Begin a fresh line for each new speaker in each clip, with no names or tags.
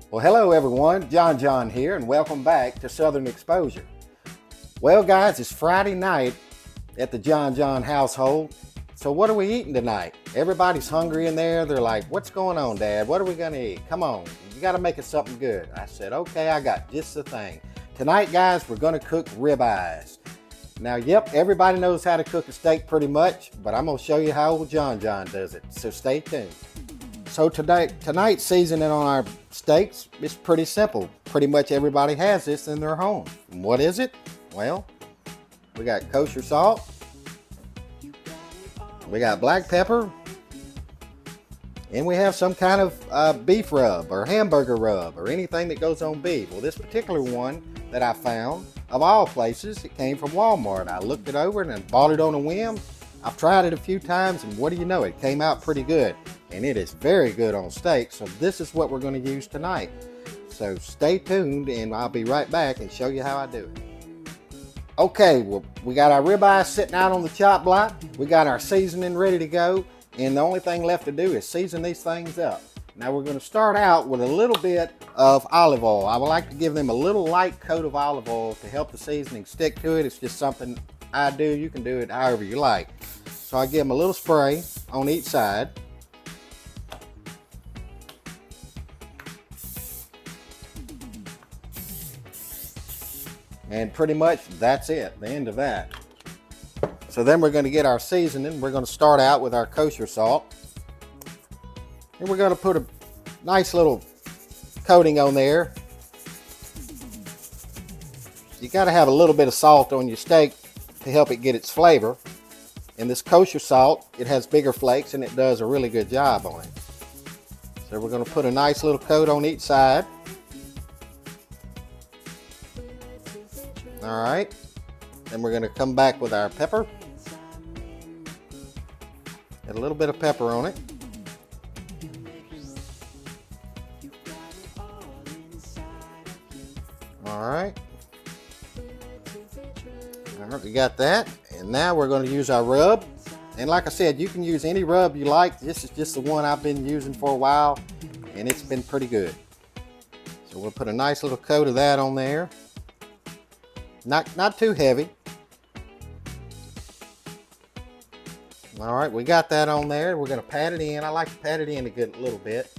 Well, hello everyone, John here, and welcome back to Southern Exposure. Well guys, it's Friday night at the John household. So what are we eating tonight? Everybody's hungry in there. They're like, what's going on, Dad? What are we gonna eat? Come on, you gotta make it something good. I said, okay, I got just the thing. Tonight, guys, we're gonna cook ribeyes. Now, yep, everybody knows how to cook a steak pretty much, but I'm gonna show you how old John does it, so stay tuned. So tonight's seasoning on our steaks is pretty simple. Pretty much everybody has this in their home. And what is it? Well, we got kosher salt, we got black pepper, and we have some kind of beef rub or hamburger rub or anything that goes on beef. Well, this particular one that I found, of all places, it came from Walmart. I looked it over and I bought it on a whim. I've tried it a few times, and what do you know, it came out pretty good. And it is very good on steak, so this is what we're going to use tonight. So stay tuned, and I'll be right back and show you how I do it. Okay, well, we got our ribeye sitting out on the chop block. We got our seasoning ready to go, and the only thing left to do is season these things up. Now we're going to start out with a little bit of olive oil. I would like to give them a little light coat of olive oil to help the seasoning stick to it. It's just something I do. You can do it however you like. So I give them a little spray on each side. And pretty much that's it, the end of that. So then we're going to get our seasoning. We're going to start out with our kosher salt. And we're going to put a nice little coating on there. You got to have a little bit of salt on your steak to help it get its flavor. And this kosher salt, it has bigger flakes and it does a really good job on it. So we're going to put a nice little coat on each side. All right, then we're going to come back with our pepper. Get a little bit of pepper on it. All right, we got that. And now we're going to use our rub. And like I said, you can use any rub you like. This is just the one I've been using for a while, and it's been pretty good. So we'll put a nice little coat of that on there. Not too heavy. All right, we got that on there. We're going to pat it in. I like to pat it in a good little bit.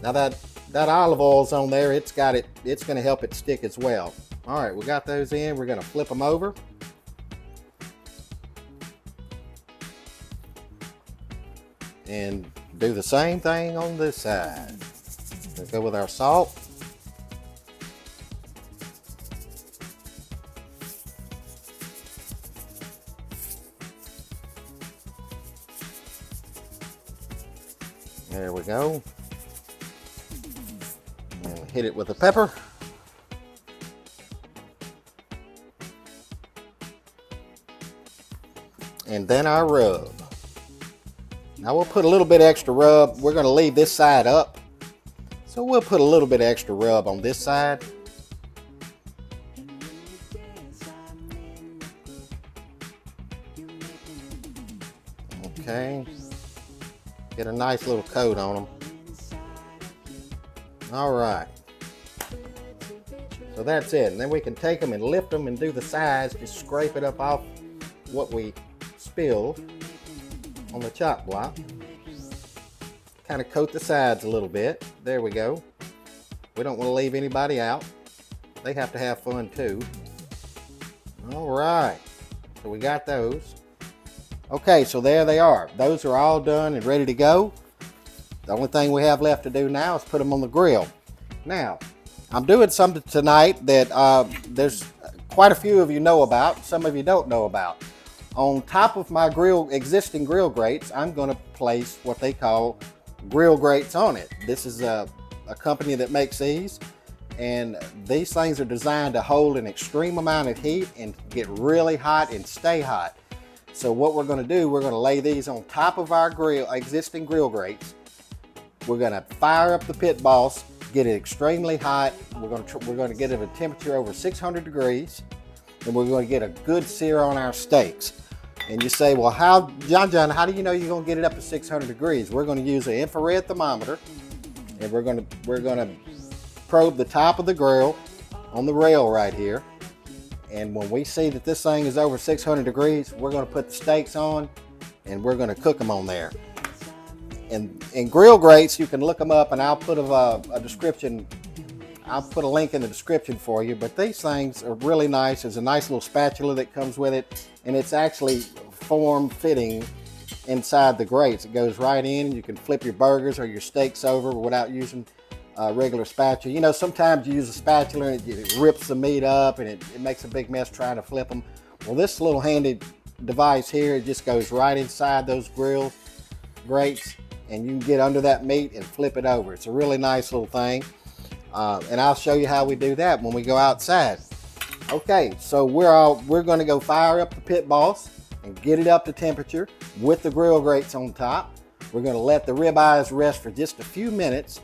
Now that olive oil's on there, it's going to help it stick as well. All right, we got those in. We're going to flip them over. And do the same thing on this side. We'll go with our salt. There we go. And hit it with the pepper. And then our rub. Now we'll put a little bit extra rub. We're going to leave this side up. So we'll put a little bit extra rub on this side. Okay. Get a nice little coat on them. All right. So that's it. And then we can take them and lift them and do the sides. Just scrape it up off what we spilled on the chop block. Kind of coat the sides a little bit. There we go. We don't want to leave anybody out. They have to have fun too. All right. So we got those. Okay, so there they are. Those are all done and ready to go. The only thing we have left to do now is put them on the grill. Now, I'm doing something tonight that there's quite a few of you know about, some of you don't know about. On top of my existing grill grates, I'm going to place what they call grill grates on it. This is a company that makes these, and these things are designed to hold an extreme amount of heat and get really hot and stay hot. So what we're going to do, we're going to lay these on top of our existing grill grates. We're going to fire up the pit boss, get it extremely hot. We're going to get it at a temperature over 600 degrees, and we're going to get a good sear on our steaks. And you say, well, John, how do you know you're going to get it up to 600 degrees? We're going to use an infrared thermometer, and we're gonna probe the top of the grill on the rail right here. And when we see that this thing is over 600 degrees, we're gonna put the steaks on and we're gonna cook them on there. And in Grill Grates, you can look them up, and I'll put a description. I'll put a link in the description for you. But these things are really nice. There's a nice little spatula that comes with it, and it's actually form-fitting inside the grates. It goes right in, and you can flip your burgers or your steaks over without using a regular spatula. You know, sometimes you use a spatula and it rips the meat up, and it makes a big mess trying to flip them. Well, this little handy device here, it just goes right inside those grill grates, and you can get under that meat and flip it over. It's a really nice little thing, and I'll show you how we do that when we go outside. Okay, so we're going to go fire up the pit boss and get it up to temperature with the grill grates on top. We're going to let the ribeyes rest for just a few minutes,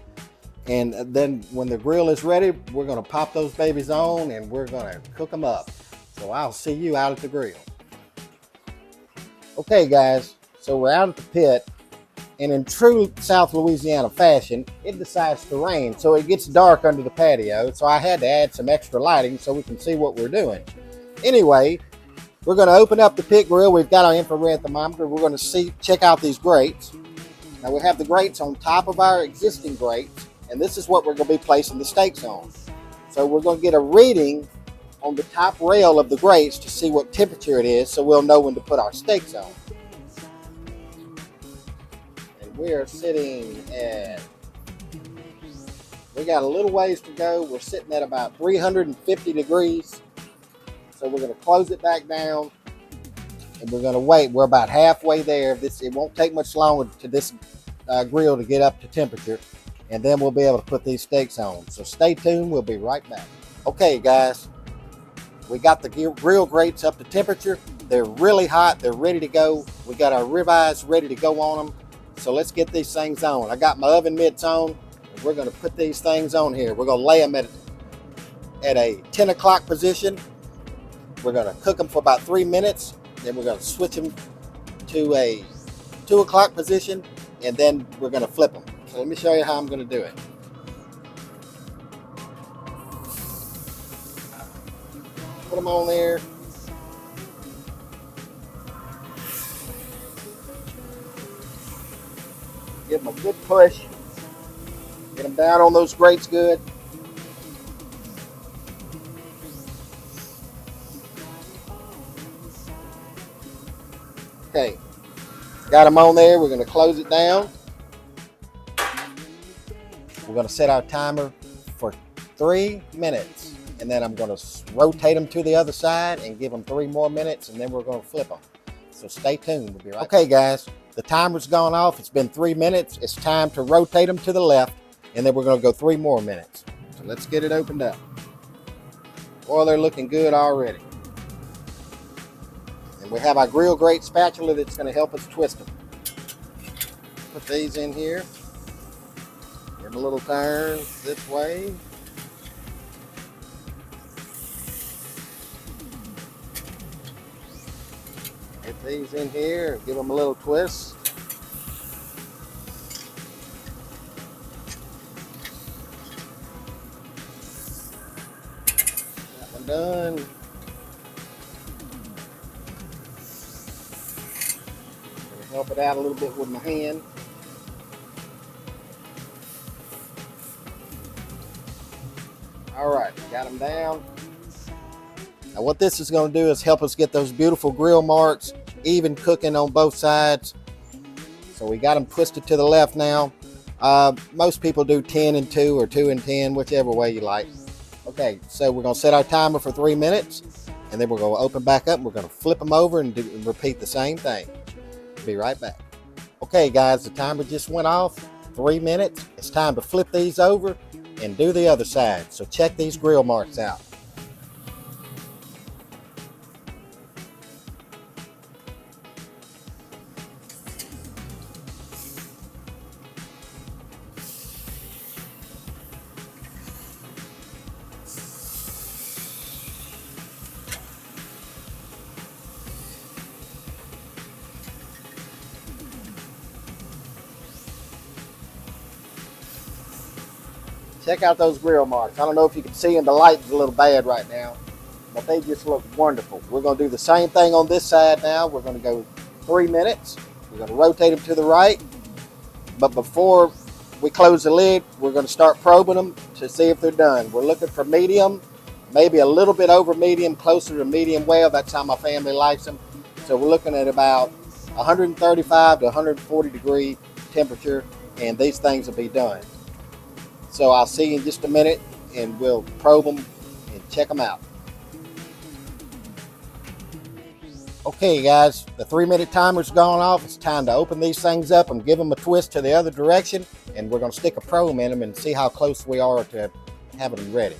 and then when the grill is ready, we're going to pop those babies on and we're going to cook them up. So I'll see you out at the grill. Okay guys, so we're out at the pit, and in true South Louisiana fashion, it decides to rain, so it gets dark under the patio, so I had to add some extra lighting so we can see what we're doing. Anyway, we're going to open up the pit grill. We've got our infrared thermometer. We're going to check out these grates. Now we have the grates on top of our existing grates, and this is what we're going to be placing the steaks on. So we're going to get a reading on the top rail of the grates to see what temperature it is, so we'll know when to put our steaks on. We are sitting at, we got a little ways to go. We're sitting at about 350 degrees. So we're going to close it back down, and we're going to wait. We're about halfway there. It won't take much longer to this grill to get up to temperature, and then we'll be able to put these steaks on. So stay tuned. We'll be right back. Okay, guys, we got the grill grates up to temperature. They're really hot. They're ready to go. We got our ribeyes ready to go on them. So let's get these things on. I got my oven mitts on, and we're going to put these things on here. We're going to lay them at a 10 o'clock position. We're going to cook them for about 3 minutes. Then we're going to switch them to a 2 o'clock position, and then we're going to flip them. So let me show you how I'm going to do it. Put them on there. Give them a good push. Get them down on those grates good. Okay, got them on there. We're going to close it down. We're going to set our timer for 3 minutes, and then I'm going to rotate them to the other side and give them 3 more minutes, and then we're going to flip them. So stay tuned. We'll be right back. Okay, guys. The timer's gone off. It's been 3 minutes. It's time to rotate them to the left, and then we're going to go 3 more minutes. So let's get it opened up. Boy, they're looking good already. And we have our grill grate spatula that's going to help us twist them. Put these in here. Give them a little turn this way. Get these in here, give them a little twist. That one done. Gonna help it out a little bit with my hand. All right, got them down. Now what this is going to do is help us get those beautiful grill marks, even cooking on both sides. So we got them twisted to the left now. Most people do 10 and 2 or 2 and 10, whichever way you like. Okay, so we're going to set our timer for 3 minutes, and then we're going to open back up, and we're going to flip them over and repeat the same thing. Be right back. Okay guys, the timer just went off. 3 minutes. It's time to flip these over and do the other side. So check these grill marks out. check out those grill marks. I don't know if you can see them, the light's a little bad right now, but they just look wonderful. We're going to do the same thing on this side now. We're going to go 3 minutes. We're going to rotate them to the right, but before we close the lid, we're going to start probing them to see if they're done. We're looking for medium, maybe a little bit over medium, closer to medium well. That's how my family likes them. So we're looking at about 135 to 140 degree temperature, and these things will be done. So I'll see you in just a minute, and we'll probe them and check them out. Okay guys, the 3-minute timer's gone off. It's time to open these things up and give them a twist to the other direction, and we're going to stick a probe in them and see how close we are to having them ready.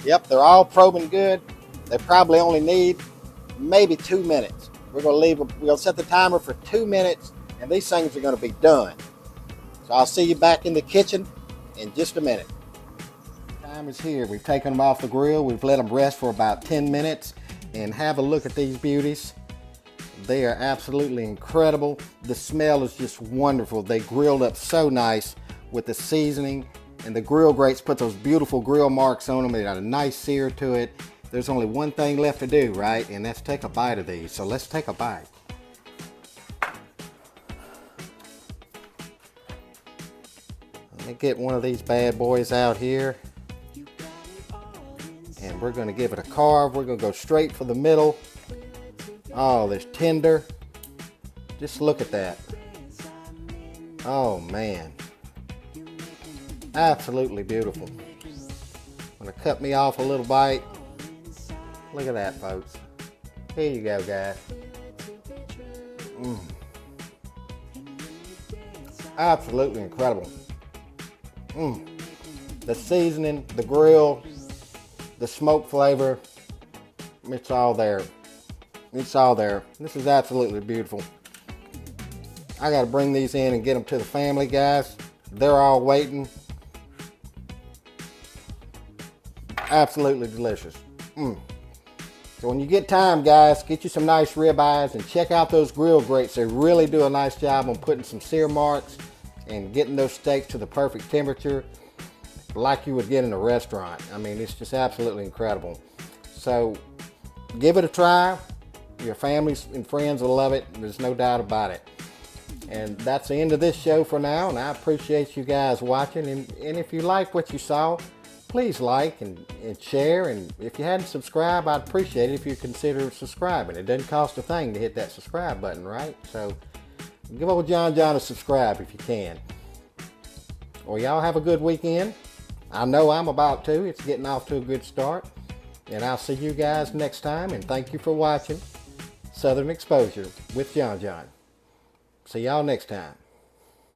Yep, they're all probing good. They probably only need maybe 2 minutes. We're going to leave them, we'll set the timer for 2 minutes, and these things are going to be done. So I'll see you back in the kitchen in just a minute. Time is here. We've taken them off the grill. We've let them rest for about 10 minutes, and have a look at these beauties. They are absolutely incredible. The smell is just wonderful. They grilled up so nice with the seasoning. And the Grill Grates put those beautiful grill marks on them. They got a nice sear to it. There's only one thing left to do, right? And that's take a bite of these. So let's take a bite. Let me get one of these bad boys out here. And we're gonna give it a carve. We're gonna go straight for the middle. Oh, there's tender. Just look at that. Oh man. Absolutely beautiful. I'm gonna cut me off a little bite. Look at that, folks. Here you go, guys. Absolutely incredible. The seasoning, the grill, the smoke flavor, it's all there. It's all there. This is absolutely beautiful. I gotta bring these in and get them to the family, guys. They're all waiting. Absolutely delicious. So when you get time, guys, get you some nice ribeyes and check out those Grill Grates. They really do a nice job on putting some sear marks and getting those steaks to the perfect temperature like you would get in a restaurant. I mean, it's just absolutely incredible. So give it a try. Your families and friends will love it. There's no doubt about it. And that's the end of this show for now, and I appreciate you guys watching. And if you like what you saw, please like and share, and if you hadn't subscribed, I'd appreciate it if you consider subscribing. It doesn't cost a thing to hit that subscribe button, right? So give old John a subscribe if you can. Well, y'all have a good weekend. I know I'm about to. It's getting off to a good start. And I'll see you guys next time, and thank you for watching Southern Exposure with John. See y'all next time.